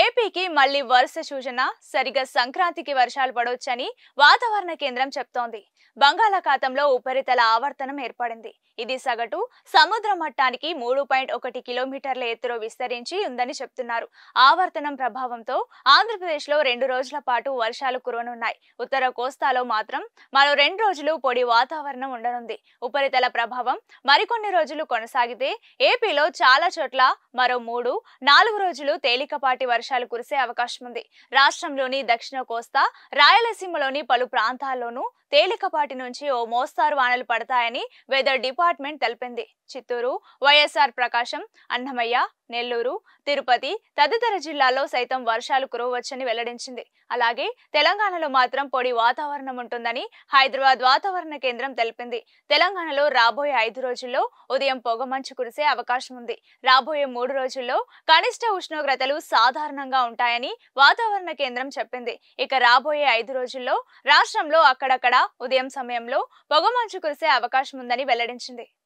ఏపీకి మళ్లీ వరుస సూచన సరిగా సంక్రాంతికి వర్షాలు పడొచ్చని వాతావరణ కేంద్రం చెప్తోంది. బంగాళాఖాతంలో ఉపరితల ఆవర్తనం ఏర్పడింది. ఇది సగటు సముద్ర మట్టానికి 3.1 కిలోమీటర్ల ఎత్తులో విస్తరించి ఉందని చెప్తున్నారు. ఆవర్తనం ప్రభావంతో ఆంధ్రప్రదేశ్లో 2 రోజుల పాటు వర్షాలు కురవనున్నాయి. ఉత్తర కోస్తాలో మాత్రం మరో 2 రోజులు పొడి వాతావరణం ఉండనుంది. ఉపరితల ప్రభావం మరికొన్ని రోజులు కొనసాగితే ఏపీలో చాలా చోట్ల మరో 3-4 రోజులు తేలికపాటి వర్షాలు కురిసే అవకాశం ఉంది. రాష్ట్రంలోని దక్షిణ కోస్తా, రాయలసీమలోని పలు ప్రాంతాల్లోనూ తేలికపాటి నుంచి ఓ మోస్తారు వానలు పడతాయని వెదర్ డిపార్ట్మెంట్ తెలిపింది. చిత్తూరు, వైఎస్ఆర్ ప్రకాశం, అన్నమయ్య, నెల్లూరు, తిరుపతి తదితర జిల్లాల్లో సైతం వర్షాలు కురవవచ్చని వెల్లడించింది. అలాగే తెలంగాణలో మాత్రం పొడి వాతావరణం ఉంటుందని హైదరాబాద్ వాతావరణ కేంద్రం తెలిపింది. తెలంగాణలో రాబోయే 5 రోజుల్లో ఉదయం పొగమంచు కురిసే అవకాశం ఉంది. రాబోయే 3 రోజుల్లో కనిష్ట ఉష్ణోగ్రతలు సాధారణంగా ఉంటాయని వాతావరణ కేంద్రం చెప్పింది. ఇక రాబోయే 5 రోజుల్లో రాష్ట్రంలో అక్కడక్కడ ఉదయం సమయంలో పొగమంచు కురిసే అవకాశం ఉందని వెల్లడించింది.